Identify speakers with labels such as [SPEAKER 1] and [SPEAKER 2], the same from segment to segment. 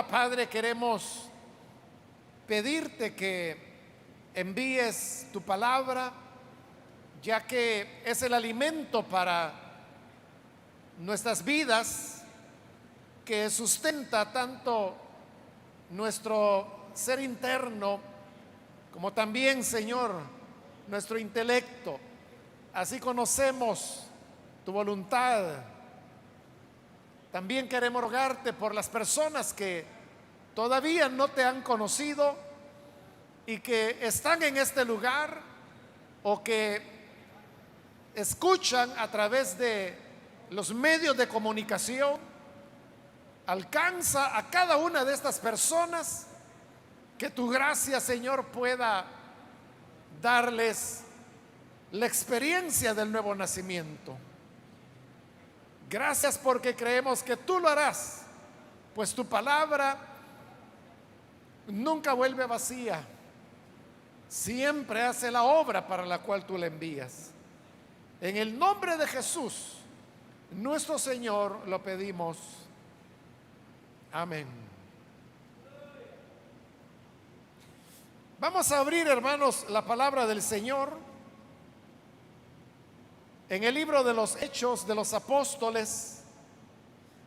[SPEAKER 1] ahora, Padre, queremos pedirte que envíes tu palabra, ya que es el alimento para nuestras vidas, que sustenta tanto nuestro ser interno como también, Señor, nuestro intelecto. Así conocemos tu voluntad. También queremos rogarte por las personas que todavía no te han conocido y que están en este lugar o que escuchan a través de los medios de comunicación. Alcanza a cada una de estas personas, que tu gracia, Señor, pueda darles la experiencia del nuevo nacimiento. Gracias porque creemos que tú lo harás, pues tu palabra nunca vuelve vacía, siempre hace la obra para la cual tú la envías. En el nombre de Jesús, nuestro Señor, lo pedimos. Amén. Vamos a abrir, hermanos, la palabra del Señor en el libro de los Hechos de los Apóstoles.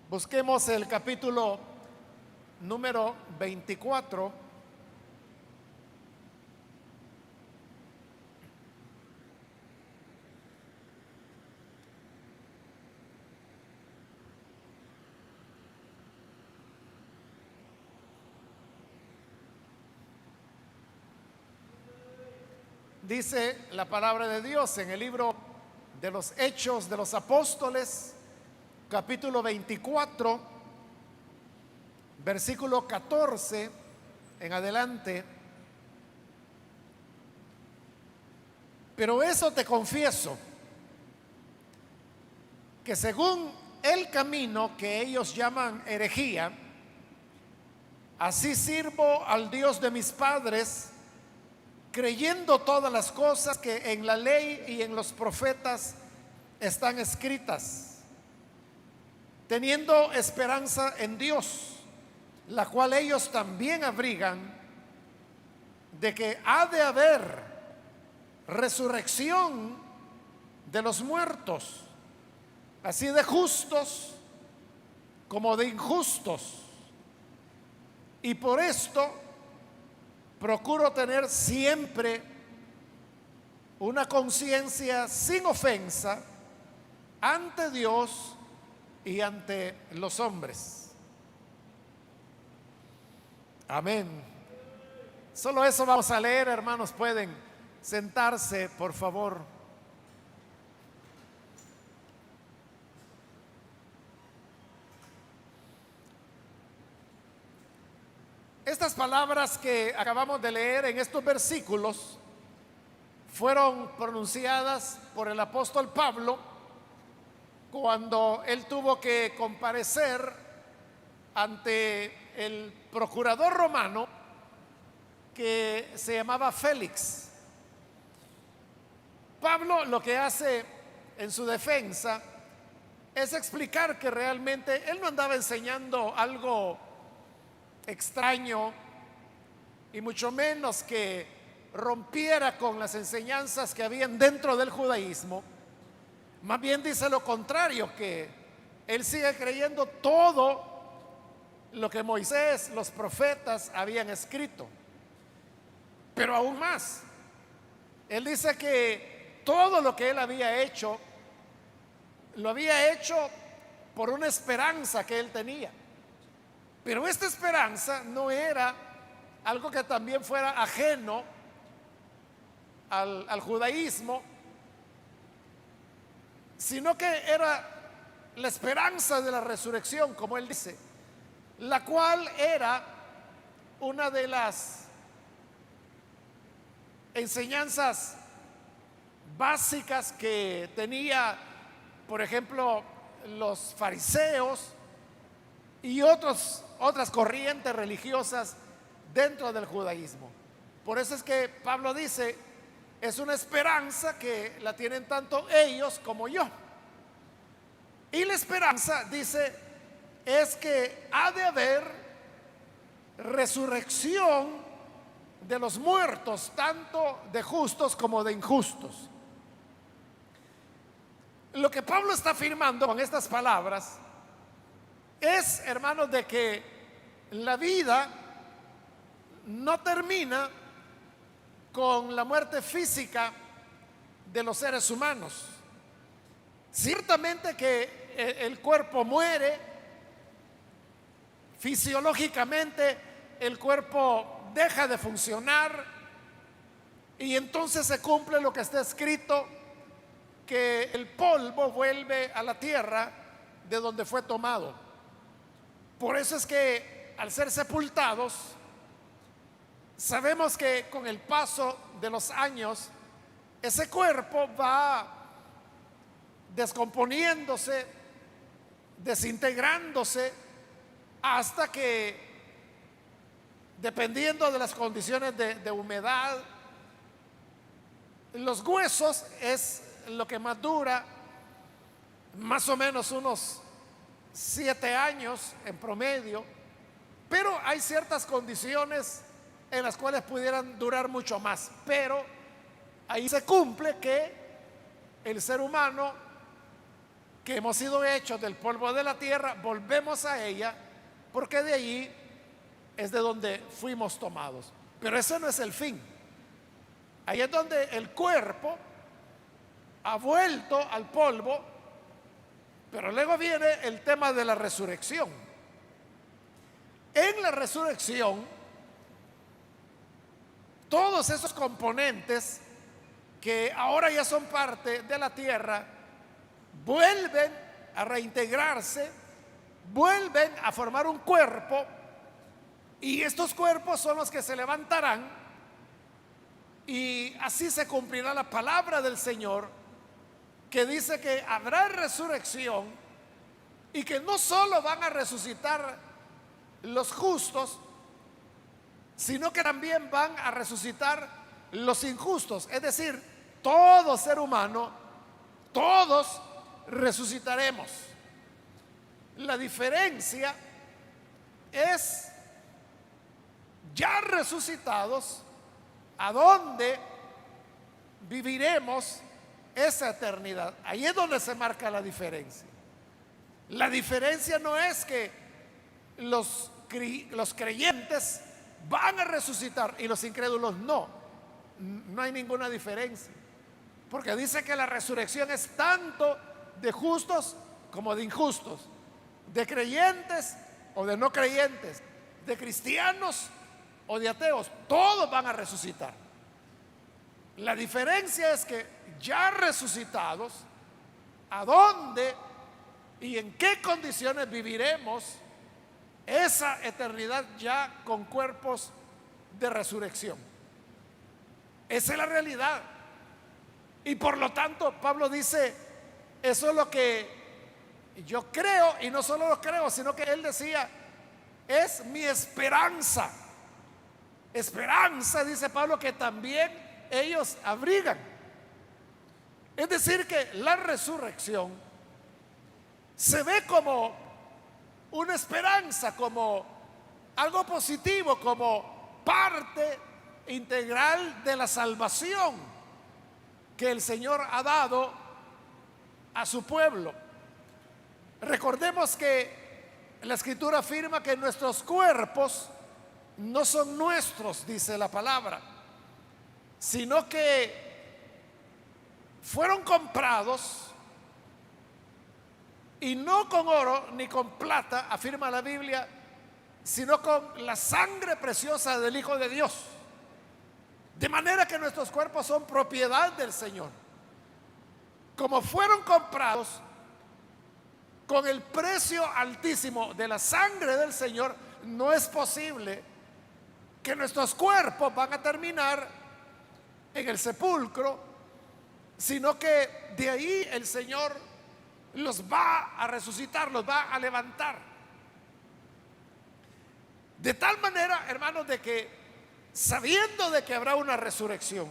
[SPEAKER 1] Busquemos el capítulo número 24. Dice la palabra de Dios en el libro de los Hechos de los Apóstoles, capítulo 24, versículo 14 en adelante. Pero eso te confieso, que según el camino que ellos llaman herejía, así sirvo al Dios de mis padres, creyendo todas las cosas que en la ley y en los profetas están escritas, teniendo esperanza en Dios, la cual ellos también abrigan, de que ha de haber resurrección de los muertos, así de justos como de injustos. Y por esto procuro tener siempre una conciencia sin ofensa ante Dios y ante los hombres. Amén. Solo eso vamos a leer, hermanos. Pueden sentarse, por favor. Estas palabras que acabamos de leer en estos versículos fueron pronunciadas por el apóstol Pablo cuando él tuvo que comparecer ante el procurador romano que se llamaba Félix. Pablo lo que hace en su defensa es explicar que realmente él no andaba enseñando algo extraño, y mucho menos que rompiera con las enseñanzas que habían dentro del judaísmo. Más bien dice lo contrario, que él sigue creyendo todo lo que Moisés, los profetas habían escrito. Pero aún más, él dice que todo lo que él había hecho, lo había hecho por una esperanza que él tenía. Pero esta esperanza no era algo que también fuera ajeno al judaísmo, sino que era la esperanza de la resurrección, como él dice, la cual era una de las enseñanzas básicas que tenía, por ejemplo, los fariseos y otras corrientes religiosas dentro del judaísmo. Por eso es que Pablo dice, es una esperanza que la tienen tanto ellos como yo. Y la esperanza, dice, es que ha de haber resurrección de los muertos, tanto de justos como de injustos. Lo que Pablo está afirmando con estas palabras es, hermanos, de que la vida no termina con la muerte física de los seres humanos. Ciertamente que el cuerpo muere, fisiológicamente el cuerpo deja de funcionar y entonces se cumple lo que está escrito, que el polvo vuelve a la tierra de donde fue tomado. Por eso es que al ser sepultados, sabemos que con el paso de los años, ese cuerpo va descomponiéndose, desintegrándose, hasta que, dependiendo de las condiciones de humedad, los huesos es lo que más dura, más o menos unos 7 años en promedio, pero hay ciertas condiciones en las cuales pudieran durar mucho más, pero ahí se cumple que el ser humano, que hemos sido hechos del polvo de la tierra, volvemos a ella, porque de allí es de donde fuimos tomados. Pero ese no es el fin. Ahí es donde el cuerpo ha vuelto al polvo, pero luego viene el tema de la resurrección. En la resurrección, todos esos componentes que ahora ya son parte de la tierra vuelven a reintegrarse, vuelven a formar un cuerpo, y estos cuerpos son los que se levantarán, y así se cumplirá la palabra del Señor, que dice que habrá resurrección y que no solo van a resucitar los justos, sino que también van a resucitar los injustos. Es decir, todo ser humano, todos resucitaremos. La diferencia es, ya resucitados, ¿a dónde viviremos esa eternidad? Ahí es donde se marca la diferencia. La diferencia no es que los creyentes van a resucitar y los incrédulos no. No hay ninguna diferencia, porque dice que la resurrección es tanto de justos como de injustos, de creyentes o de no creyentes, de cristianos o de ateos. Todos van a resucitar. La diferencia es que ya resucitados, ¿a dónde y en qué condiciones viviremos esa eternidad ya con cuerpos de resurrección? Esa es la realidad. Y por lo tanto, Pablo dice, eso es lo que yo creo, y no solo lo creo, sino que él decía, es mi esperanza. Esperanza, dice Pablo, que también ellos abrigan. Es decir, que la resurrección se ve como una esperanza, como algo positivo, como parte integral de la salvación que el Señor ha dado a su pueblo. Recordemos que la Escritura afirma que nuestros cuerpos no son nuestros, dice la palabra, sino que fueron comprados, y no con oro ni con plata, afirma la Biblia, sino con la sangre preciosa del Hijo de Dios. De manera que nuestros cuerpos son propiedad del Señor. Como fueron comprados con el precio altísimo de la sangre del Señor, no es posible que nuestros cuerpos van a terminar en el sepulcro, sino que de ahí el Señor los va a resucitar, los va a levantar. De tal manera, hermanos, de que sabiendo de que habrá una resurrección,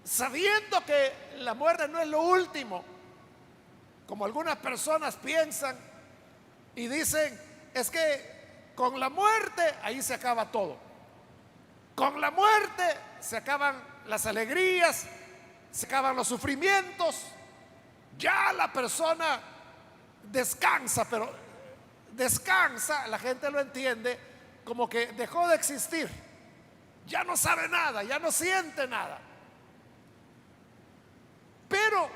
[SPEAKER 1] sabiendo que la muerte no es lo último, como algunas personas piensan y dicen, es que con la muerte ahí se acaba todo. Con la muerte se acaban las alegrías, se acaban los sufrimientos. Ya la persona descansa, pero descansa, la gente lo entiende como que dejó de existir. Ya no sabe nada, ya no siente nada. Pero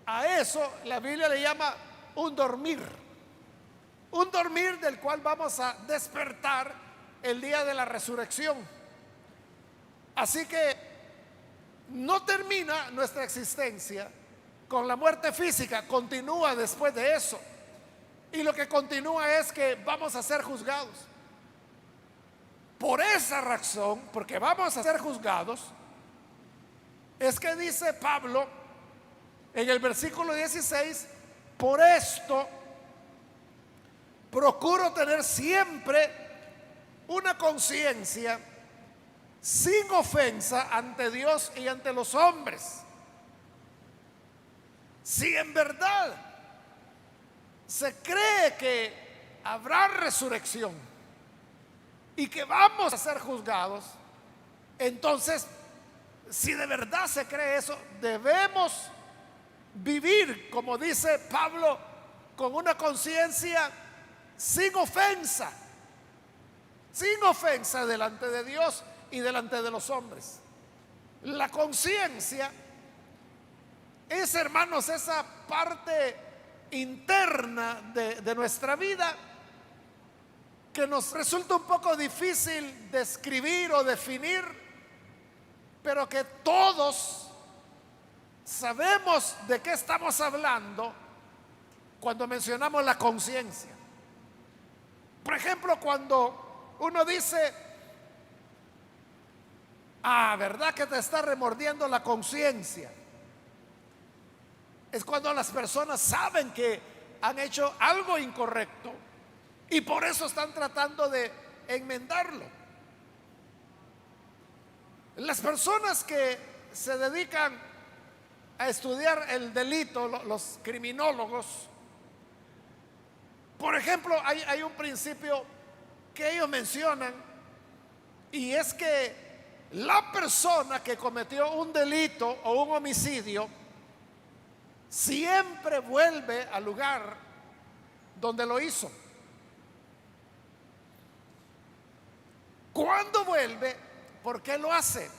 [SPEAKER 1] a eso la Biblia le llama un dormir. Un dormir del cual vamos a despertar el día de la resurrección. Así que no termina nuestra existencia con la muerte física, continúa después de eso. Y lo que continúa es que vamos a ser juzgados. Por esa razón, porque vamos a ser juzgados, es que dice Pablo en el versículo 16: por esto procuro tener siempre una conciencia sin ofensa ante Dios y ante los hombres. Si en verdad se cree que habrá resurrección y que vamos a ser juzgados, entonces, si de verdad se cree eso, debemos vivir, como dice Pablo, con una conciencia sin ofensa delante de Dios y delante de los hombres. La conciencia es, hermanos, esa parte interna de nuestra vida que nos resulta un poco difícil describir o definir, pero que todos sabemos de qué estamos hablando cuando mencionamos la conciencia. Por ejemplo, cuando uno dice: ¿verdad que te está remordiendo la conciencia? Es cuando las personas saben que han hecho algo incorrecto y por eso están tratando de enmendarlo. Las personas que se dedican a estudiar el delito, los criminólogos, por ejemplo, hay un principio que ellos mencionan, y es que la persona que cometió un delito o un homicidio siempre vuelve al lugar donde lo hizo. ¿Cuándo vuelve? ¿Por qué lo hace?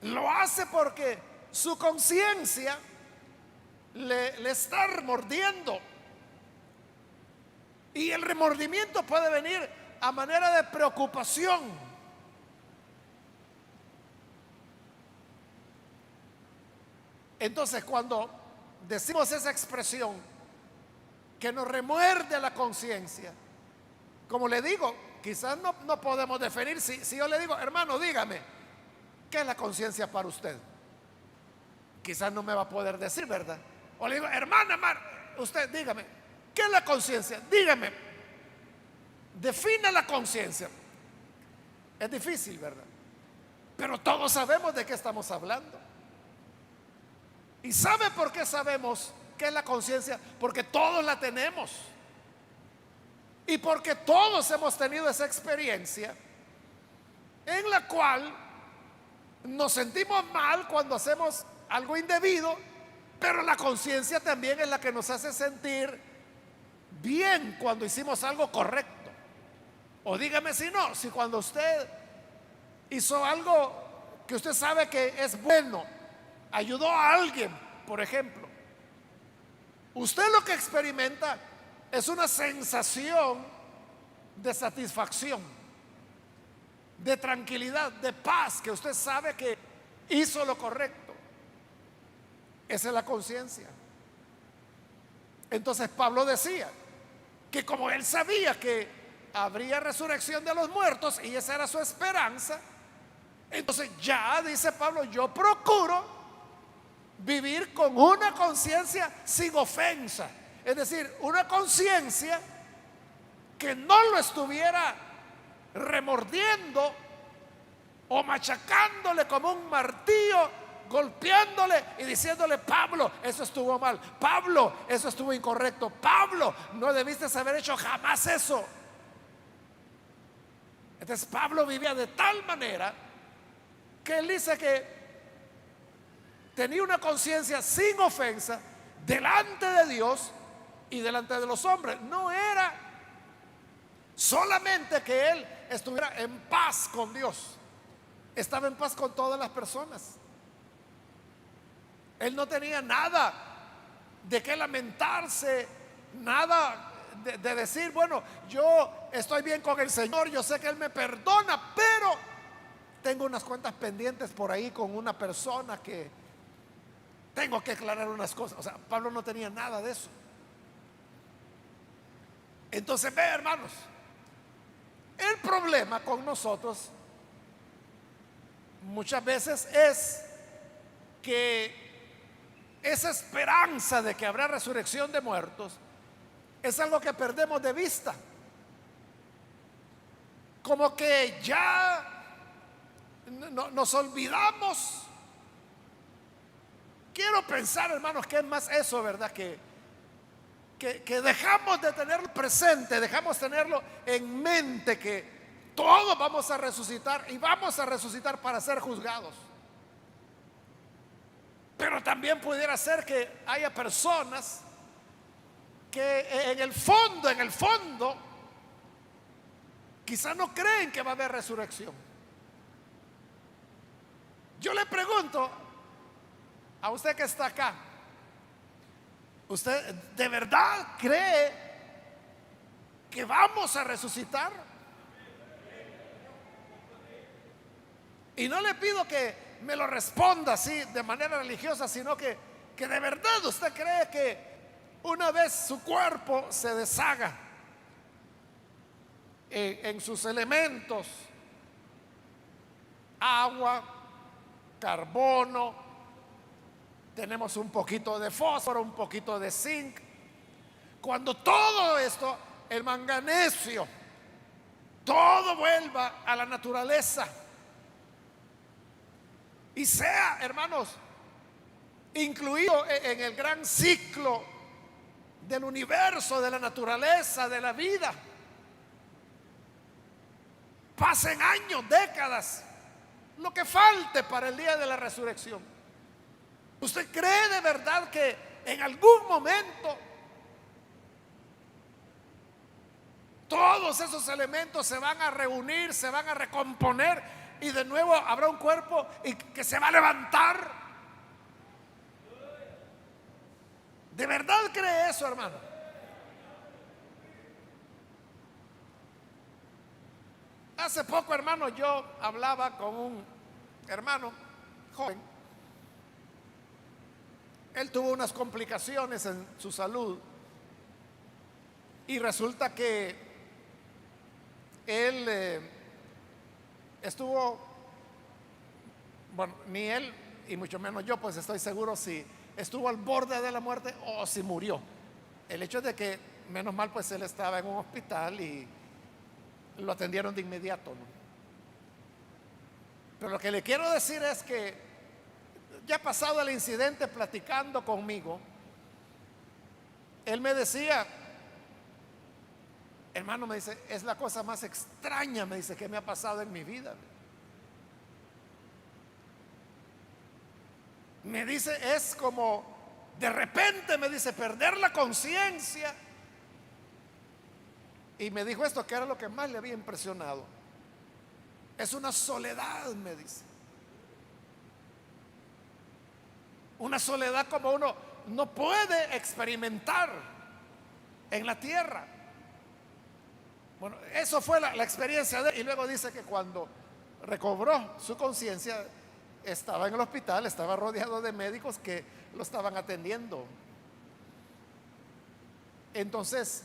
[SPEAKER 1] Lo hace porque su conciencia le está remordiendo. Y el remordimiento puede venir a manera de preocupación. Entonces, cuando decimos esa expresión que nos remuerde la conciencia, como le digo, quizás no podemos definir. Si yo le digo: hermano, dígame, ¿qué es la conciencia para usted? Quizás no me va a poder decir, ¿verdad? O le digo: hermana, usted dígame, ¿qué es la conciencia? Dígame, defina la conciencia. Es difícil, ¿verdad? Pero todos sabemos de qué estamos hablando. ¿Y sabe por qué sabemos qué es la conciencia? Porque todos la tenemos. Y porque todos hemos tenido esa experiencia en la cual nos sentimos mal cuando hacemos algo indebido, pero la conciencia también es la que nos hace sentir bien cuando hicimos algo correcto. O dígame si no, si cuando usted hizo algo que usted sabe que es bueno, ayudó a alguien, por ejemplo, usted lo que experimenta es una sensación de satisfacción, de tranquilidad, de paz, que usted sabe que hizo lo correcto. Esa es la conciencia. Entonces Pablo decía que como él sabía que habría resurrección de los muertos y esa era su esperanza, entonces ya, dice Pablo, yo procuro vivir con una conciencia sin ofensa. Es decir, una conciencia que no lo estuviera remordiendo o machacándole como un martillo golpeándole y diciéndole: Pablo, eso estuvo mal, Pablo, eso estuvo incorrecto, Pablo, no debiste haber hecho jamás eso. Entonces Pablo vivía de tal manera que él dice que tenía una conciencia sin ofensa delante de Dios y delante de los hombres. No era solamente que él estuviera en paz con Dios, estaba en paz con todas las personas. Él no tenía nada de qué lamentarse, nada de decir: bueno, yo estoy bien con el Señor, yo sé que Él me perdona, pero tengo unas cuentas pendientes por ahí con una persona que tengo que aclarar unas cosas. O sea, Pablo no tenía nada de eso. Entonces, ve, hermanos, el problema con nosotros muchas veces es que esa esperanza de que habrá resurrección de muertos es algo que perdemos de vista. Como que ya nos olvidamos. Quiero pensar, hermanos, que es más eso, ¿verdad? Que dejamos de tenerlo presente, dejamos tenerlo en mente, que todos vamos a resucitar y vamos a resucitar para ser juzgados. Pero también pudiera ser que haya personas que en el fondo, quizá no creen que va a haber resurrección. Yo le pregunto a usted que está acá: ¿usted de verdad cree que vamos a resucitar? Y no le pido que me lo responda así de manera religiosa, sino que de verdad usted cree que una vez su cuerpo se deshaga en sus elementos, agua, carbono, tenemos un poquito de fósforo, un poquito de zinc, cuando todo esto, el manganesio, todo vuelva a la naturaleza y sea, hermanos, incluido en el gran ciclo del universo, de la naturaleza, de la vida, pasen años, décadas, lo que falte para el día de la resurrección, ¿usted cree de verdad que en algún momento todos esos elementos se van a reunir, se van a recomponer y de nuevo habrá un cuerpo y que se va a levantar? ¿De verdad cree eso, hermano? Hace poco, hermano, yo hablaba con un hermano joven. Él tuvo unas complicaciones en su salud y resulta que él estuvo, bueno, ni él y mucho menos yo, pues estoy seguro si estuvo al borde de la muerte o si murió. El hecho de que, menos mal, pues él estaba en un hospital y lo atendieron de inmediato, ¿no? Pero lo que le quiero decir es que ya pasado el incidente, platicando conmigo, él me decía: hermano, me dice, es la cosa más extraña, me dice, que me ha pasado en mi vida. Me dice, es como de repente, me dice, perder la conciencia. Y me dijo esto, que era lo que más le había impresionado: es una soledad, me dice. Una soledad como uno no puede experimentar en la tierra. Bueno, eso fue la experiencia de él. Y luego dice que cuando recobró su conciencia, estaba en el hospital, estaba rodeado de médicos que lo estaban atendiendo. Entonces,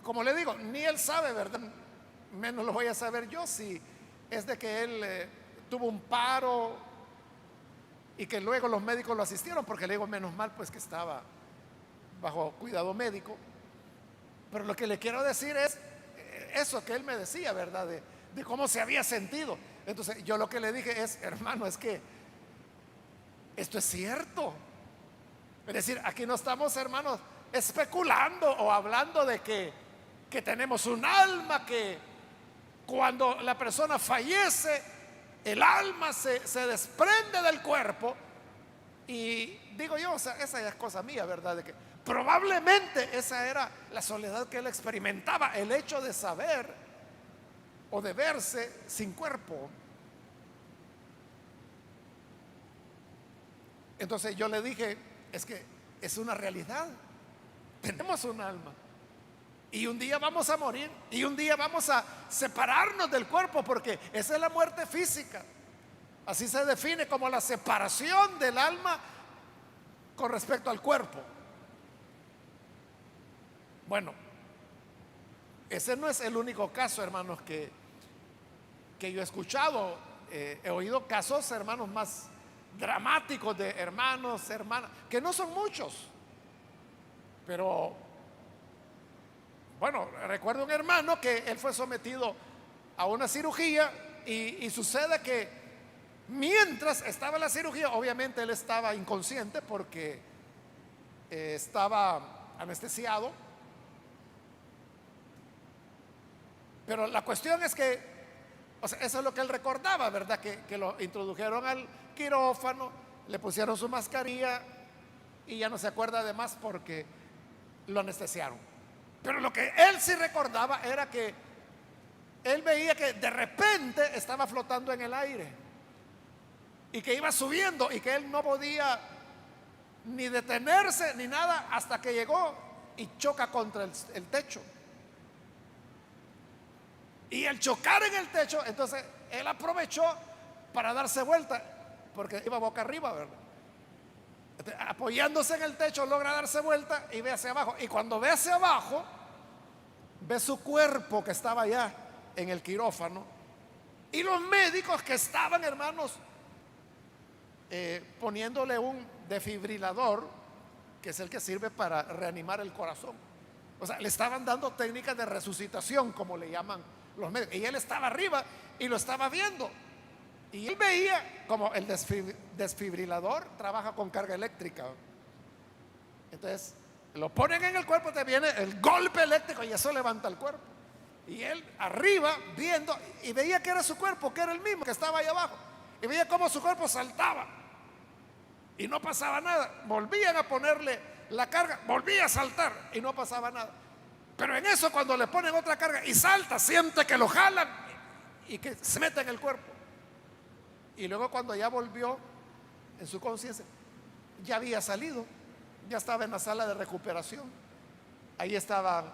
[SPEAKER 1] como le digo, ni él sabe, ¿verdad? Menos lo voy a saber yo si es de que él tuvo un paro y que luego los médicos lo asistieron, porque le digo, menos mal pues que estaba bajo cuidado médico. Pero lo que le quiero decir es eso que él me decía, ¿verdad? De cómo se había sentido. Entonces yo lo que le dije es: hermano, es que esto es cierto. Es decir, aquí no estamos, hermanos, especulando o hablando de que tenemos un alma, que cuando la persona fallece, el alma se desprende del cuerpo. Y digo yo, o sea, esa ya es cosa mía, ¿verdad? De que probablemente esa era la soledad que él experimentaba, el hecho de saber o de verse sin cuerpo. Entonces yo le dije, es que es una realidad, tenemos un alma y un día vamos a morir y un día vamos a separarnos del cuerpo, porque esa es la muerte física. Así se define, como la separación del alma con respecto al cuerpo. Bueno, ese no es el único caso, hermanos, que yo he escuchado. He oído casos, hermanos, más dramáticos de hermanos, hermanas, que no son muchos, pero bueno, recuerdo un hermano que él fue sometido a una cirugía y sucede que mientras estaba en la cirugía, obviamente él estaba inconsciente porque estaba anestesiado, pero la cuestión es que, o sea, eso es lo que él recordaba, ¿verdad? Que lo introdujeron al quirófano, le pusieron su mascarilla y ya no se acuerda de más porque lo anestesiaron. Pero lo que él sí recordaba era que él veía que de repente estaba flotando en el aire y que iba subiendo y que él no podía ni detenerse ni nada hasta que llegó y choca contra el techo. Y el chocar en el techo, entonces él aprovechó para darse vuelta, porque iba boca arriba, ¿verdad? Entonces, apoyándose en el techo, logra darse vuelta y ve hacia abajo. Y cuando ve hacia abajo, ve su cuerpo que estaba allá en el quirófano y los médicos que estaban, hermanos, poniéndole un desfibrilador, que es el que sirve para reanimar el corazón. O sea, le estaban dando técnicas de resucitación, como le llaman los médicos. Y él estaba arriba y lo estaba viendo. Y él veía como el desfibrilador trabaja con carga eléctrica. Entonces, lo ponen en el cuerpo, te viene el golpe eléctrico y eso levanta el cuerpo. Y él arriba viendo y veía que era su cuerpo, que era el mismo que estaba ahí abajo. Y veía cómo su cuerpo saltaba y no pasaba nada. Volvían a ponerle la carga, volvía a saltar y no pasaba nada. Pero en eso, cuando le ponen otra carga y salta, siente que lo jalan y que se mete en el cuerpo. Y luego, cuando ya volvió en su conciencia, ya había salido, ya estaba en la sala de recuperación. Ahí estaba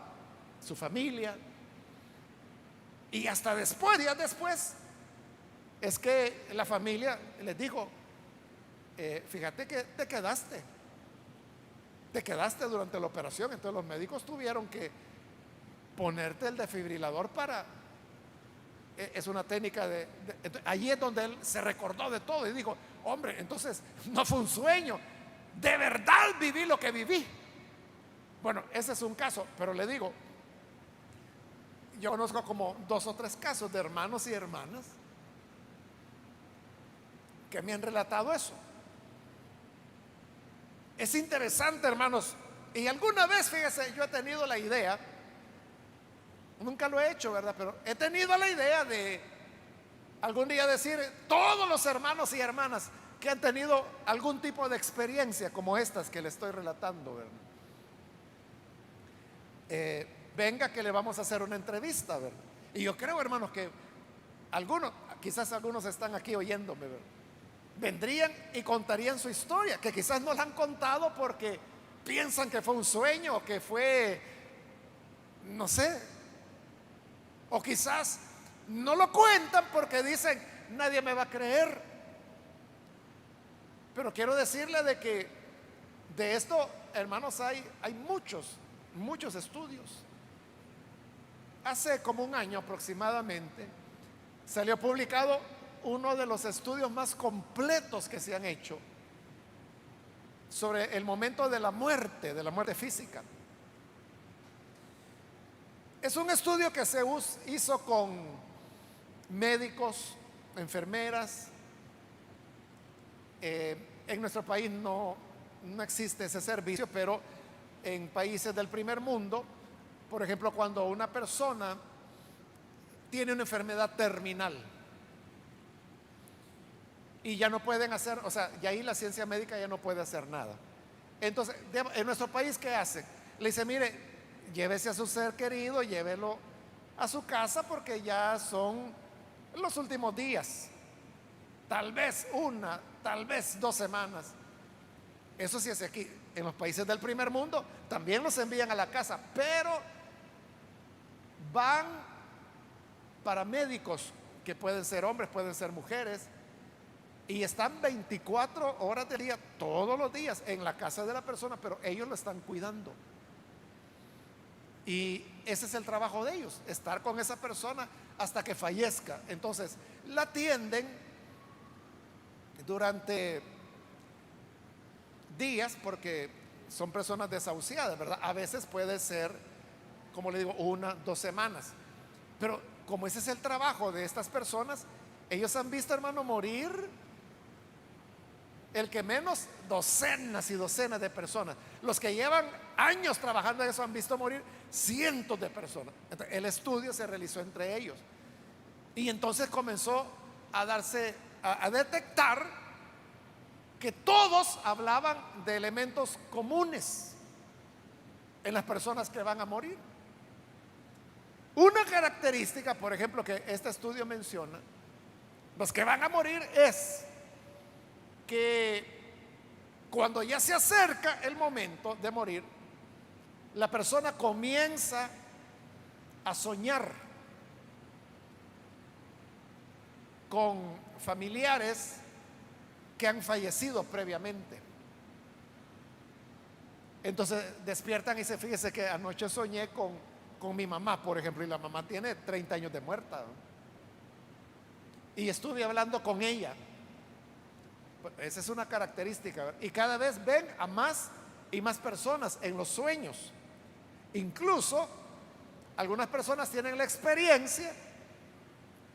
[SPEAKER 1] su familia. Y hasta después, días después, es que la familia les dijo, fíjate que te quedaste durante la operación. Entonces los médicos tuvieron que ponerte el desfibrilador es una técnica allí es donde él se recordó de todo y dijo, hombre, entonces no fue un sueño, de verdad viví lo que viví. Bueno, ese es un caso, pero le digo, yo conozco como 2 o 3 casos de hermanos y hermanas que me han relatado eso. Es interesante, hermanos, y alguna vez, fíjese, yo he tenido la idea, nunca lo he hecho, ¿verdad? Pero he tenido la idea de algún día decir, todos los hermanos y hermanas que han tenido algún tipo de experiencia como estas que le estoy relatando, ¿verdad? Venga, que le vamos a hacer una entrevista, ¿verdad? Y yo creo, hermanos, que quizás algunos están aquí oyéndome, ¿verdad? Vendrían y contarían su historia, que quizás no la han contado porque piensan que fue un sueño o que fue, no sé, o quizás no lo cuentan porque dicen, nadie me va a creer. Pero quiero decirle de que de esto, hermanos, hay muchos estudios. Hace como un año aproximadamente salió publicado uno de los estudios más completos que se han hecho sobre el momento de la muerte física. Es un estudio que se hizo con médicos, enfermeras, En nuestro país no existe ese servicio, pero en países del primer mundo, por ejemplo, cuando una persona tiene una enfermedad terminal y ya no pueden hacer, o sea, y ahí la ciencia médica ya no puede hacer nada. Entonces, en nuestro país, ¿qué hacen? Le dice, mire, llévese a su ser querido, llévelo a su casa porque ya son los últimos días. Tal vez una, tal vez 2 semanas. Eso sí es aquí. En los países del primer mundo también los envían a la casa, pero van paramédicos que pueden ser hombres, pueden ser mujeres, y están 24 horas del día, todos los días, en la casa de la persona, pero ellos lo están cuidando. Y ese es el trabajo de ellos, estar con esa persona hasta que fallezca. Entonces, la atienden durante días porque son personas desahuciadas, ¿verdad? A veces puede ser, como le digo, 1, 2 semanas. Pero como ese es el trabajo de estas personas, ellos han visto, hermano, morir el que menos docenas y docenas de personas. Los que llevan años trabajando en eso han visto morir cientos de personas. Entonces, el estudio se realizó entre ellos. Y entonces comenzó a detectar que todos hablaban de elementos comunes en las personas que van a morir. Una característica, por ejemplo, que este estudio menciona, los que van a morir, es que cuando ya se acerca el momento de morir, la persona comienza a soñar con familiares que han fallecido previamente. Entonces despiertan y se fíjese que anoche soñé con mi mamá, por ejemplo, y la mamá tiene 30 años de muerta, ¿no? Y estuve hablando con ella. Esa es una característica. Y cada vez ven a más y más personas en los sueños. Incluso algunas personas tienen la experiencia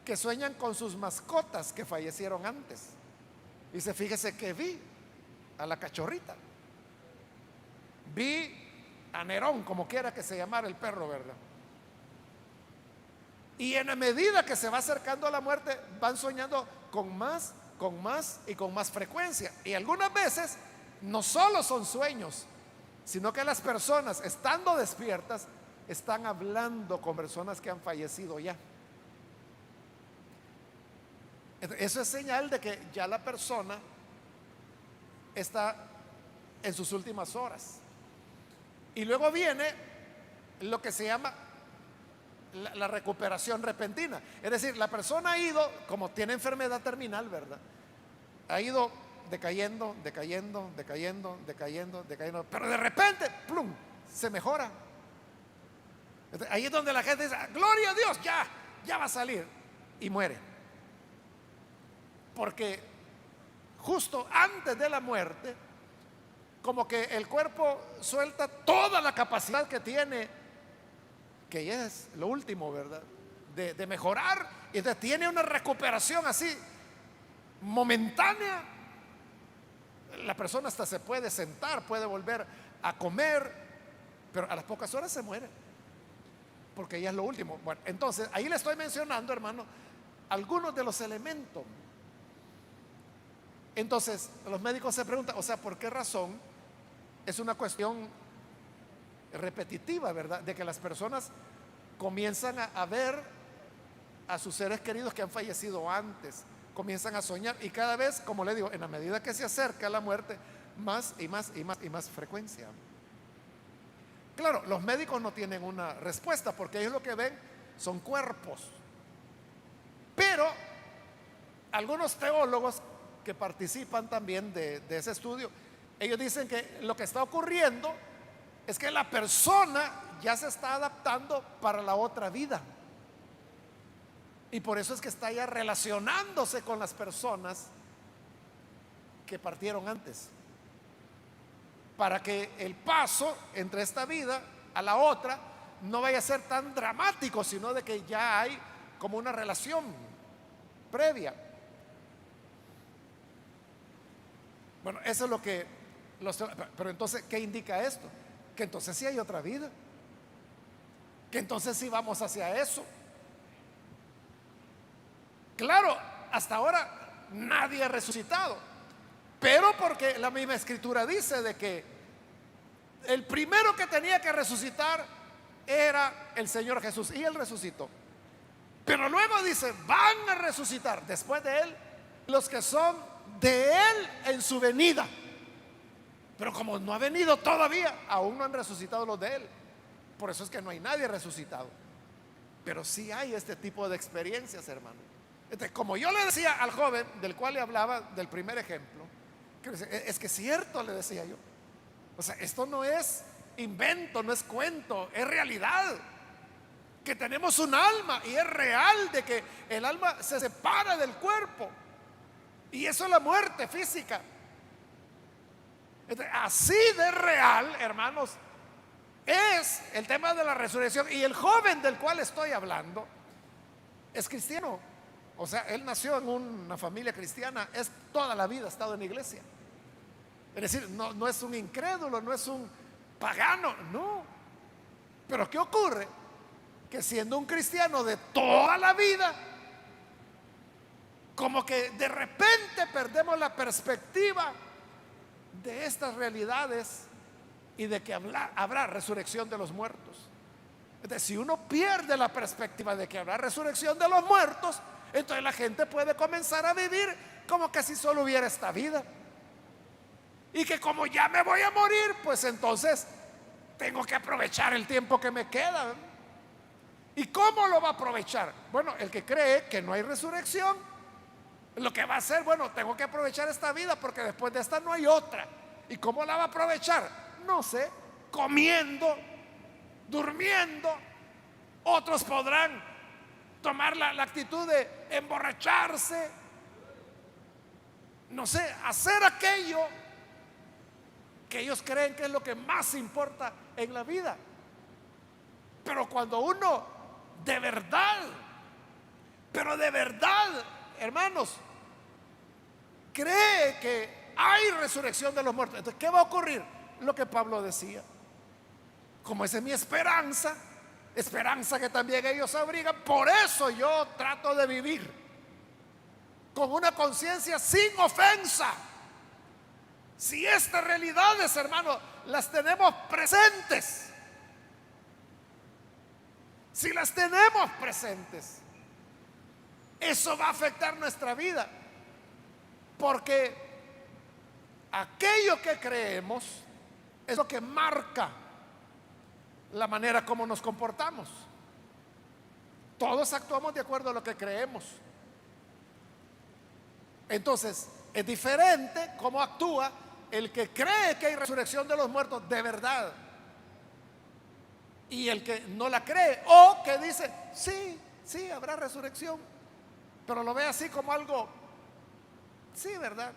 [SPEAKER 1] que sueñan con sus mascotas que fallecieron antes. Dice, fíjese que vi a la cachorrita, vi a Nerón, como quiera que se llamara el perro, ¿verdad? Y en la medida que se va acercando a la muerte, van soñando con más y con más frecuencia. Y algunas veces no solo son sueños, sino que las personas, estando despiertas, están hablando con personas que han fallecido ya. Eso es señal de que ya la persona está en sus últimas horas. Y luego viene lo que se llama la recuperación repentina. Es decir, la persona ha ido, como tiene enfermedad terminal, ¿verdad? Ha ido decayendo, decayendo, decayendo, decayendo, decayendo, pero de repente, plum, se mejora. Entonces, ahí es donde la gente dice, gloria a Dios, ya va a salir, y muere. Porque justo antes de la muerte, como que el cuerpo suelta toda la capacidad que tiene, que ya es lo último, ¿verdad? De mejorar, y entonces tiene una recuperación así momentánea. La persona hasta se puede sentar, puede volver a comer, pero a las pocas horas se muere, porque ya es lo último. Bueno, entonces ahí le estoy mencionando, hermano, algunos de los elementos. Entonces los médicos se preguntan, o sea, ¿por qué razón? Es una cuestión repetitiva, ¿verdad? De que las personas comienzan a ver a sus seres queridos que han fallecido antes, comienzan a soñar, y cada vez, como le digo, en la medida que se acerca la muerte, más y más y más y más frecuencia. Claro, los médicos no tienen una respuesta porque ellos lo que ven son cuerpos, pero algunos teólogos que participan también de ese estudio, ellos dicen que lo que está ocurriendo es que la persona ya se está adaptando para la otra vida, y por eso es que está ya relacionándose con las personas que partieron antes, para que el paso entre esta vida a la otra no vaya a ser tan dramático, sino de que ya hay como una relación previa. Bueno, eso es lo que pero entonces, ¿qué indica esto? Que entonces sí hay otra vida, que entonces sí vamos hacia eso. Claro, hasta ahora nadie ha resucitado, pero porque la misma escritura dice de que el primero que tenía que resucitar era el Señor Jesús, y Él resucitó. Pero luego dice, van a resucitar después de Él los que son de Él en su venida. Pero como no ha venido todavía, aún no han resucitado los de Él. Por eso es que no hay nadie resucitado. Pero sí hay este tipo de experiencias, hermano. Entonces, como yo le decía al joven del cual le hablaba del primer ejemplo, es que es cierto, le decía yo. O sea, esto no es invento, no es cuento, es realidad. Que tenemos un alma y es real de que el alma se separa del cuerpo. Y eso es la muerte física. Entonces, así de real, hermanos, es el tema de la resurrección. Y el joven del cual estoy hablando es cristiano. O sea, él nació en una familia cristiana, es toda la vida ha estado en la iglesia. Es decir, no es un incrédulo, no es un pagano, no. Pero ¿qué ocurre? Que siendo un cristiano de toda la vida, como que de repente perdemos la perspectiva de estas realidades y de que habrá resurrección de los muertos. Entonces, si uno pierde la perspectiva de que habrá resurrección de los muertos, entonces la gente puede comenzar a vivir como que si solo hubiera esta vida. Y que como ya me voy a morir, pues entonces tengo que aprovechar el tiempo que me queda. ¿Y cómo lo va a aprovechar? Bueno, el que cree que no hay resurrección, lo que va a hacer, bueno, tengo que aprovechar esta vida porque después de esta no hay otra. ¿Y cómo la va a aprovechar? No sé, comiendo, durmiendo. Otros podrán tomar la actitud de emborracharse, no sé, hacer aquello que ellos creen que es lo que más importa en la vida. Pero cuando uno de verdad, pero de verdad, hermanos, cree que hay resurrección de los muertos, entonces, ¿qué va a ocurrir? Lo que Pablo decía. Como esa es mi esperanza, esperanza que también ellos abrigan, por eso yo trato de vivir con una conciencia sin ofensa. Si estas realidades, hermanos, las tenemos presentes, si las tenemos presentes, eso va a afectar nuestra vida, porque aquello que creemos es lo que marca la manera como nos comportamos. Todos actuamos de acuerdo a lo que creemos. Entonces, es diferente cómo actúa el que cree que hay resurrección de los muertos de verdad y el que no la cree, o que dice, sí, habrá resurrección, pero lo ve así como algo, sí, ¿verdad?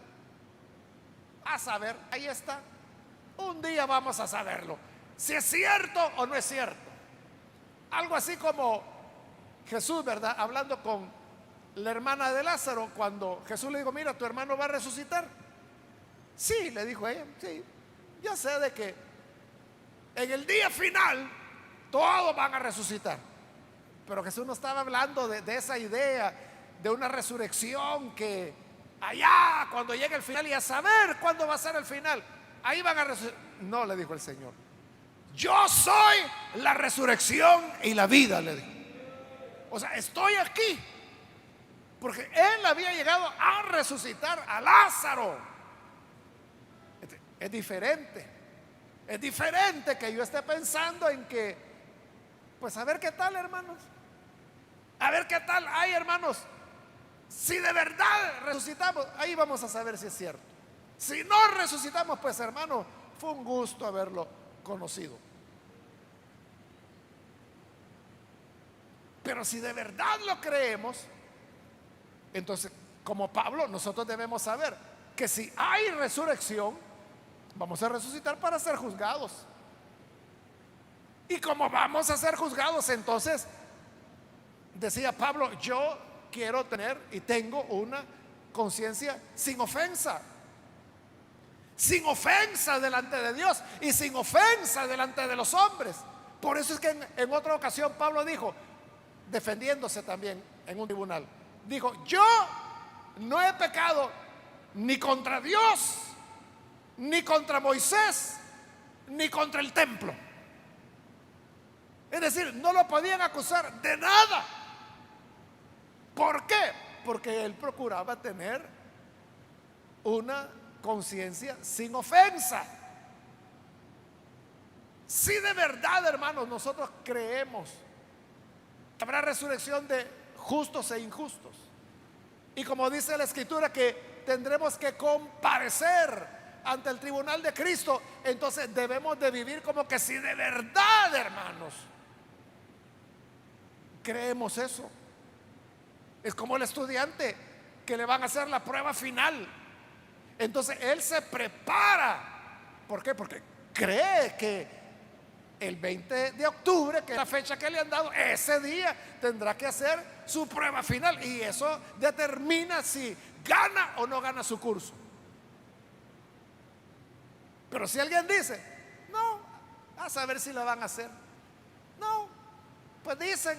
[SPEAKER 1] A saber, ahí está. Un día vamos a saberlo, si es cierto o no es cierto. Algo así como Jesús, ¿verdad? Hablando con la hermana de Lázaro, cuando Jesús le dijo, mira, tu hermano va a resucitar. Sí, le dijo ella, sí, ya sé de que en el día final todos van a resucitar. Pero Jesús no estaba hablando de esa idea de una resurrección que allá cuando llegue el final y a saber cuándo va a ser el final, ahí van a resucitar. No, le dijo el Señor, yo soy la resurrección y la vida, le dijo. O sea, estoy aquí porque Él había llegado a resucitar a Lázaro. Es diferente. Es diferente que yo esté pensando en que, pues a ver qué tal, hermanos. A ver qué tal hay, hermanos. Si de verdad resucitamos, ahí vamos a saber si es cierto. Si no resucitamos, pues hermano, fue un gusto haberlo conocido. Pero si de verdad lo creemos, entonces, como Pablo, nosotros debemos saber que si hay resurrección, vamos a resucitar para ser juzgados. Y como vamos a ser juzgados, entonces, decía Pablo, yo quiero tener y tengo una conciencia sin ofensa. sin ofensa delante de Dios y sin ofensa delante de los hombres. Por eso es que en otra ocasión Pablo dijo, defendiéndose también en un tribunal, dijo: yo no he pecado ni contra Dios, ni contra Moisés, ni contra el templo. Es decir, no lo podían acusar de nada. ¿Por qué? Porque él procuraba tener una conciencia sin ofensa. Si de verdad, hermanos, nosotros creemos que habrá resurrección de justos e injustos, y como dice la Escritura que tendremos que comparecer ante el tribunal de Cristo, entonces debemos de vivir como que si de verdad, hermanos, creemos eso. Es como el estudiante que le van a hacer la prueba final. Entonces él se prepara. ¿Por qué? Porque cree que el 20 de octubre, que es la fecha que le han dado, ese día tendrá que hacer su prueba final, y eso determina si gana o no gana su curso. Pero si alguien dice: no, a saber si la van a hacer, no, pues dicen,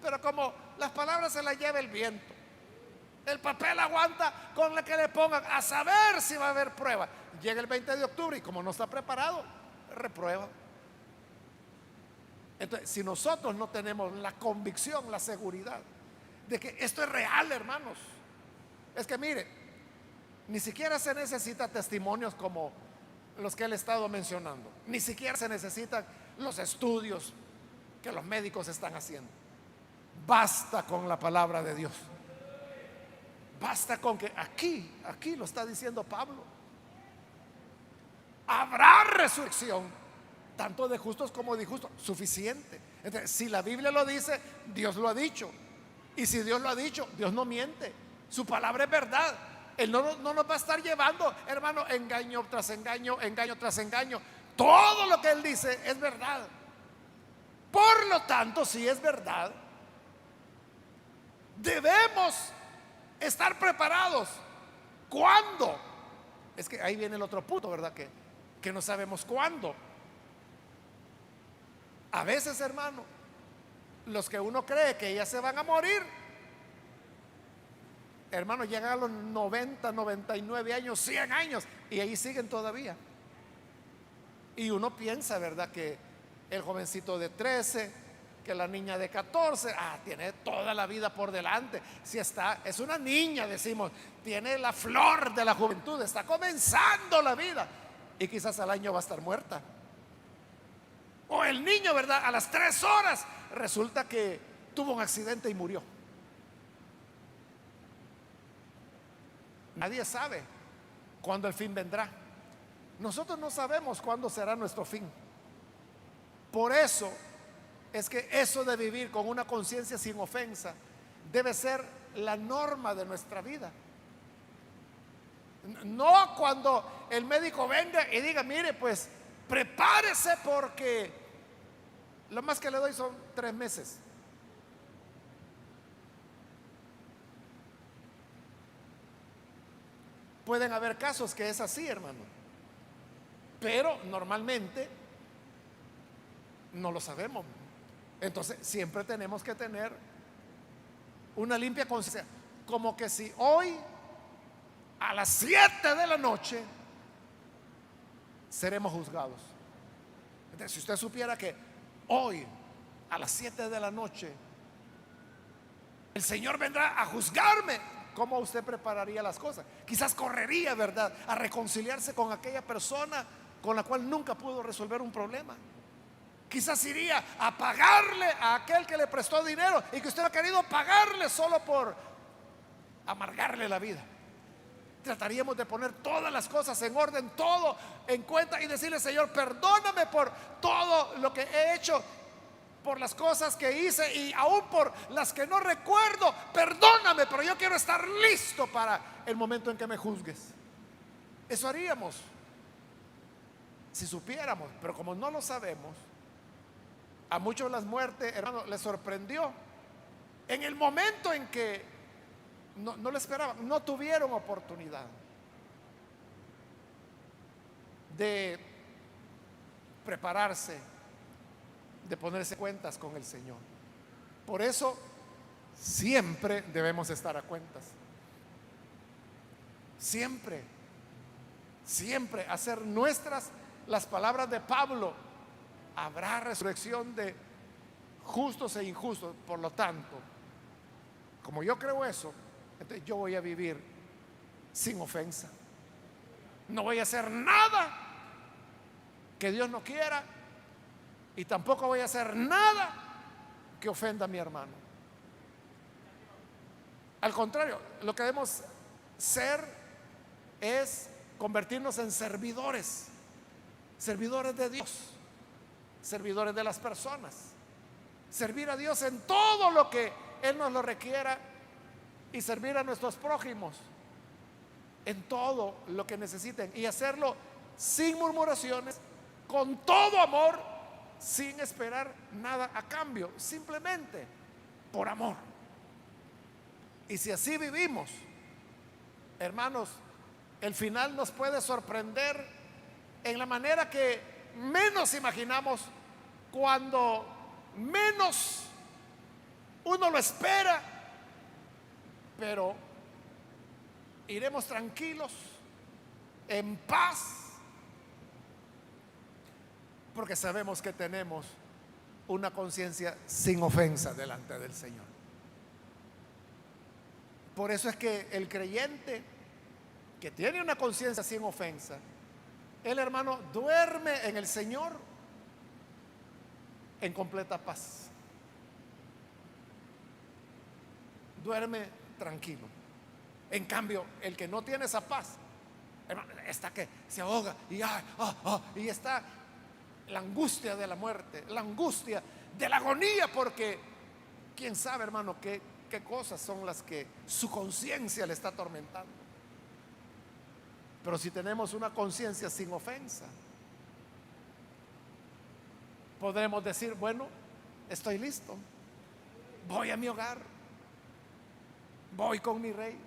[SPEAKER 1] pero como las palabras se las lleva el viento, el papel aguanta con la que le pongan, a saber si va a haber prueba. Llega el 20 de octubre y como no está preparado, reprueba. Entonces, si nosotros no tenemos la convicción, la seguridad de que esto es real, hermanos, es que mire, ni siquiera se necesitan testimonios como los que él ha estado mencionando, ni siquiera se necesitan los estudios que los médicos están haciendo. Basta con la palabra de Dios. Basta con que aquí lo está diciendo Pablo, habrá resurrección tanto de justos como de injustos. Suficiente. Entonces, si la Biblia lo dice, Dios lo ha dicho. Y si Dios lo ha dicho, Dios no miente. Su palabra es verdad. Él no nos va a estar llevando, hermano, engaño tras engaño, engaño tras engaño. Todo lo que Él dice es verdad. Por lo tanto, si es verdad, debemos estar preparados. ¿Cuándo? Es que ahí viene el otro punto, ¿verdad? Que no sabemos cuándo. A veces, hermano, los que uno cree que ya se van a morir, hermano, llegan a los 90, 99 años, 100 años, y ahí siguen todavía. Y uno piensa, ¿verdad?, que el jovencito de 13, que la niña de 14, tiene toda la vida por delante. Si es una niña, decimos, tiene la flor de la juventud, está comenzando la vida, y quizás al año va a estar muerta. O el niño, ¿verdad?, a las 3 horas resulta que tuvo un accidente y murió. Nadie sabe cuándo el fin vendrá. Nosotros no sabemos cuándo será nuestro fin. Por eso es que eso de vivir con una conciencia sin ofensa debe ser la norma de nuestra vida. No cuando el médico venga y diga: mire, pues prepárese porque lo más que le doy son 3 meses. Pueden haber casos que es así, hermano, pero normalmente no lo sabemos. Entonces siempre tenemos que tener una limpia conciencia, como que si hoy a las 7 de la noche seremos juzgados. Entonces, si usted supiera que hoy a las 7 de la noche el Señor vendrá a juzgarme, ¿cómo usted prepararía las cosas? Quizás correría, ¿verdad?, a reconciliarse con aquella persona con la cual nunca pudo resolver un problema. Quizás iría a pagarle a aquel que le prestó dinero y que usted ha querido pagarle solo por amargarle la vida. Trataríamos de poner todas las cosas en orden, todo en cuenta, y decirle: Señor, perdóname por todo lo que he hecho, por las cosas que hice y aún por las que no recuerdo. Perdóname, pero yo quiero estar listo para el momento en que me juzgues. Eso haríamos si supiéramos, pero como no lo sabemos, a muchos las muertes, hermano, les sorprendió en el momento en que no lo esperaban, no tuvieron oportunidad. de prepararse, de ponerse cuentas con el Señor. Por eso siempre debemos estar a cuentas. Siempre, siempre hacer nuestras las palabras de Pablo. Habrá resurrección de justos e injustos. Por lo tanto, como yo creo eso, entonces yo voy a vivir sin ofensa. No voy a hacer nada que Dios no quiera, y tampoco voy a hacer nada que ofenda a mi hermano. Al contrario, lo que debemos ser es convertirnos en servidores, servidores de Dios, servidores de las personas, servir a Dios en todo lo que Él nos lo requiera, y servir a nuestros prójimos en todo lo que necesiten, y hacerlo sin murmuraciones, con todo amor, sin esperar nada a cambio, simplemente por amor. Y si así vivimos, hermanos, el final nos puede sorprender en la manera que menos imaginamos, cuando menos uno lo espera, pero iremos tranquilos, en paz, porque sabemos que tenemos una conciencia sin ofensa delante del Señor. Por eso es que el creyente que tiene una conciencia sin ofensa, el hermano duerme en el Señor en completa paz. Duerme tranquilo. En cambio, el que no tiene esa paz, hermano, está que se ahoga y está la angustia de la muerte, la angustia de la agonía, porque quién sabe, hermano, qué cosas son las que su conciencia le está atormentando. Pero si tenemos una conciencia sin ofensa, podremos decir, bueno, estoy listo, voy a mi hogar, voy con mi rey.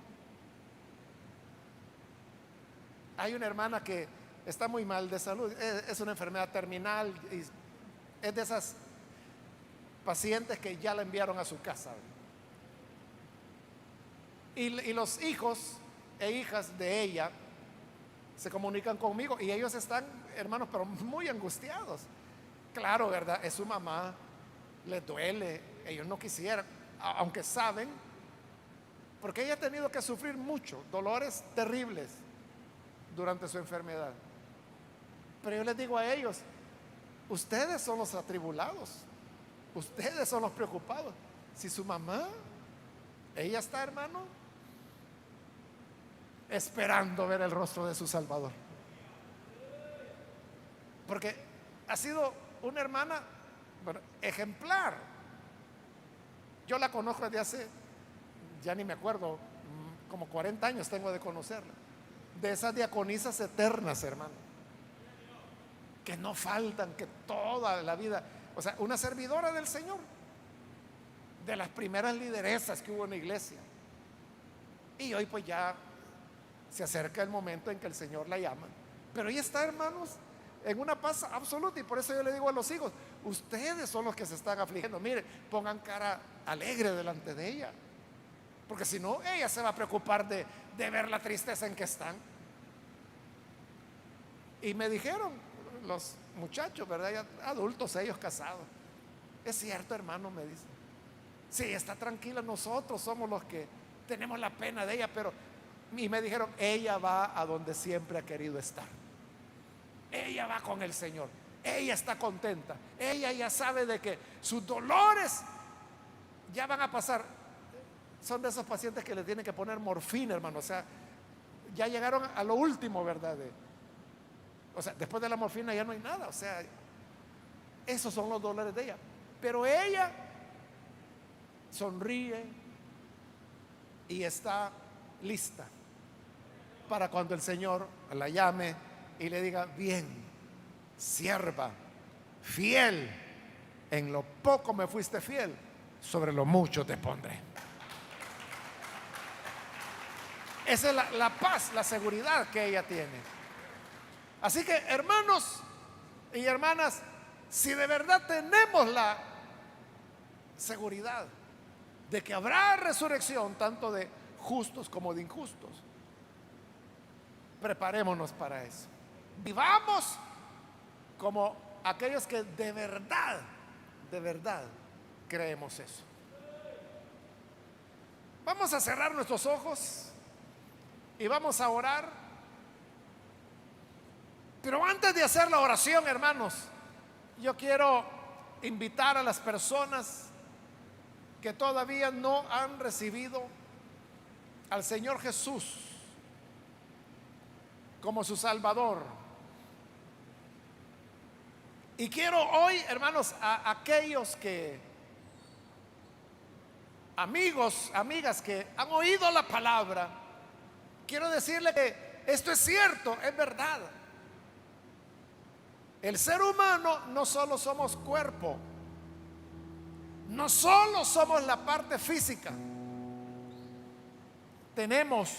[SPEAKER 1] Hay una hermana que está muy mal de salud, es una enfermedad terminal, y es de esas pacientes que ya la enviaron a su casa. Y los hijos e hijas de ella se comunican conmigo, y ellos están, hermanos, pero muy angustiados. Claro, ¿verdad? Es su mamá, les duele, ellos no quisieran, aunque saben, porque ella ha tenido que sufrir mucho, dolores terribles durante su enfermedad. Pero yo les digo a ellos, ustedes son los atribulados, ustedes son los preocupados. Si su mamá, ella está, hermano, esperando ver el rostro de su Salvador, porque ha sido una hermana, bueno, ejemplar. Yo la conozco desde hace, ya ni me acuerdo, como 40 años tengo de conocerla. De esas diaconisas eternas, hermano, que no faltan, que toda la vida, o sea, una servidora del Señor, de las primeras lideresas que hubo en la iglesia. Y hoy pues ya se acerca el momento en que el Señor la llama, pero ella está, hermanos, en una paz absoluta. Y por eso yo le digo a los hijos, ustedes son los que se están afligiendo, mire, pongan cara alegre delante de ella, porque si no, ella se va a preocupar de ver la tristeza en que están. Y me dijeron los muchachos, ¿verdad? Ya adultos, ellos casados, es cierto, hermano, me dicen, sí, está tranquila, nosotros somos los que tenemos la pena de ella, pero, y me dijeron, ella va a donde siempre ha querido estar, ella va con el Señor, ella está contenta, ella ya sabe de que sus dolores ya van a pasar. Son de esos pacientes que le tienen que poner morfina, hermano, o sea, ya llegaron a lo último, ¿verdad? O sea, después de la morfina ya no hay nada, o sea, esos son los dolores de ella. Pero ella sonríe y está lista para cuando el Señor la llame y le diga, bien, sierva, fiel, en lo poco me fuiste fiel, sobre lo mucho te pondré. Esa es la paz, la seguridad que ella tiene. Así que, hermanos y hermanas, si de verdad tenemos la seguridad de que habrá resurrección tanto de justos como de injustos, preparémonos para eso. Vivamos como aquellos que de verdad creemos eso. Vamos a cerrar nuestros ojos y vamos a orar. Pero antes de hacer la oración, hermanos, yo quiero invitar a las personas que todavía no han recibido al Señor Jesús como su Salvador. Y quiero hoy, hermanos, a aquellos amigos, amigas que han oído la palabra, quiero decirle que esto es cierto, es verdad. El ser humano no solo somos cuerpo, no solo somos la parte física, tenemos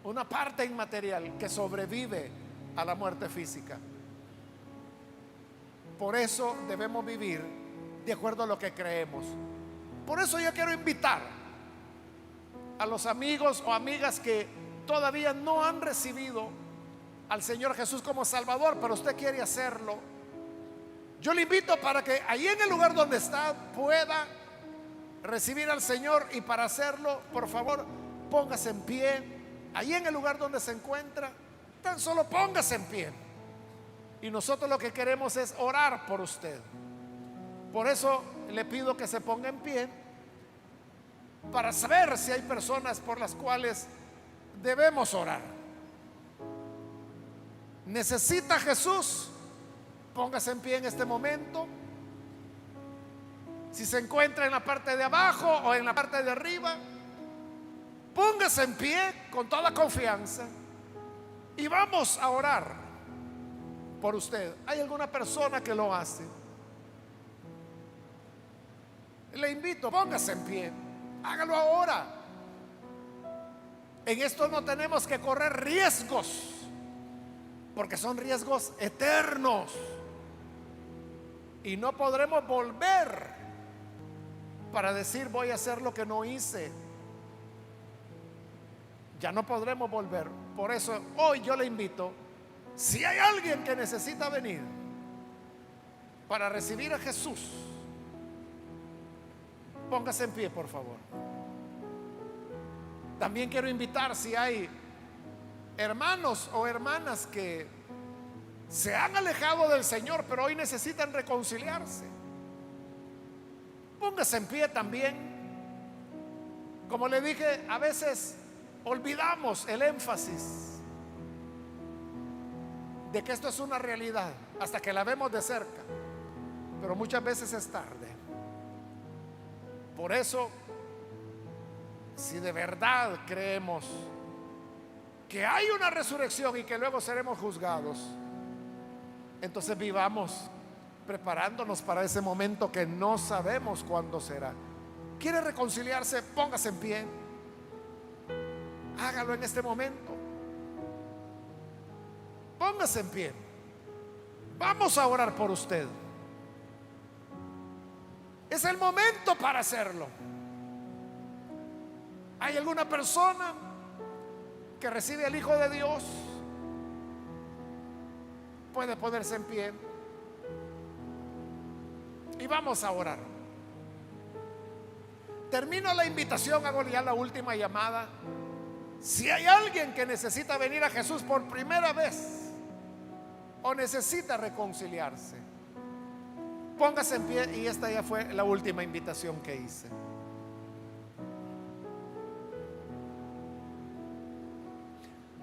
[SPEAKER 1] una parte inmaterial que sobrevive a la muerte física. Por eso debemos vivir de acuerdo a lo que creemos. Por eso yo quiero invitar a los amigos o amigas que todavía no han recibido al Señor Jesús como Salvador, pero usted quiere hacerlo. Yo le invito para que ahí en el lugar donde está pueda recibir al Señor, y para hacerlo, por favor, póngase en pie. Ahí en el lugar donde se encuentra, tan solo póngase en pie. Y nosotros lo que queremos es orar por usted. Por eso le pido que se ponga en pie para saber si hay personas por las cuales debemos orar. ¿Necesita Jesús? Póngase en pie en este momento. Si se encuentra en la parte de abajo o en la parte de arriba, póngase en pie con toda confianza y vamos a orar por usted. ¿Hay alguna persona que lo hace? Le invito, póngase en pie, hágalo ahora. En esto no tenemos que correr riesgos, porque son riesgos eternos y no podremos volver para decir voy a hacer lo que no hice. Ya no podremos volver. Por eso hoy yo le invito, si hay alguien que necesita venir para recibir a Jesús, póngase en pie, por favor. También quiero invitar, si hay hermanos o hermanas que se han alejado del Señor, pero hoy necesitan reconciliarse, póngase en pie también. Como le dije, a veces olvidamos el énfasis de que esto es una realidad hasta que la vemos de cerca, pero muchas veces es tarde. Por eso, si de verdad creemos que hay una resurrección y que luego seremos juzgados, entonces vivamos preparándonos para ese momento que no sabemos cuándo será. ¿Quiere reconciliarse? Póngase en pie. Hágalo en este momento. Póngase en pie. Vamos a orar por usted. Es el momento para hacerlo. ¿Hay alguna persona que recibe al Hijo de Dios? Puede ponerse en pie y vamos a orar. Termino la invitación, hago ya la última llamada. Si hay alguien que necesita venir a Jesús por primera vez o necesita reconciliarse, póngase en pie, y esta ya fue la última invitación que hice.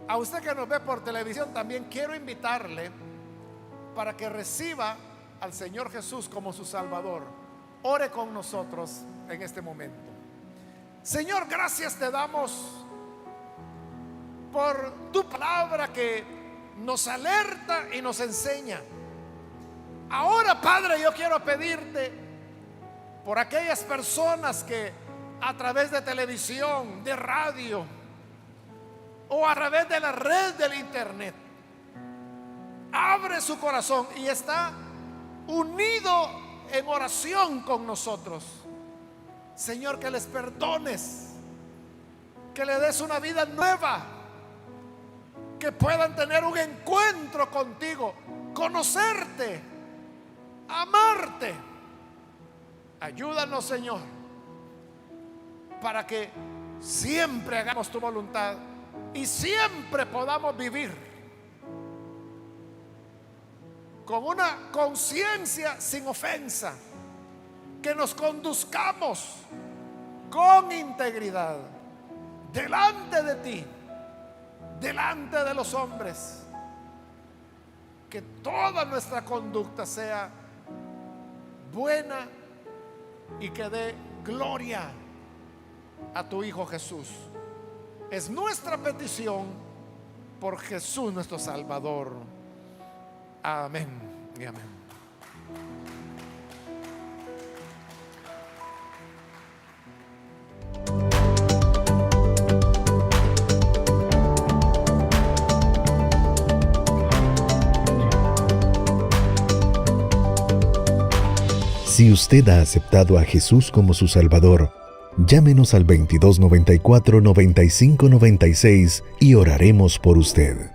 [SPEAKER 1] A usted que nos ve por televisión, también quiero invitarle para que reciba al Señor Jesús como su Salvador. Ore con nosotros en este momento. Señor, gracias te damos por tu palabra que nos alerta y nos enseña. Ahora, Padre, yo quiero pedirte por aquellas personas que a través de televisión, de radio o a través de la red del internet abre su corazón y está unido en oración con nosotros. Señor, que les perdones, que le des una vida nueva, que puedan tener un encuentro contigo, conocerte, amarte. Ayúdanos, Señor, para que siempre hagamos tu voluntad y siempre podamos vivir con una conciencia sin ofensa, que nos conduzcamos con integridad delante de ti, delante de los hombres, que toda nuestra conducta sea buena y que dé gloria a tu Hijo Jesús. Es nuestra petición por Jesús nuestro Salvador. Amén y amén.
[SPEAKER 2] Si usted ha aceptado a Jesús como su Salvador, llámenos al 2294-9596 y oraremos por usted.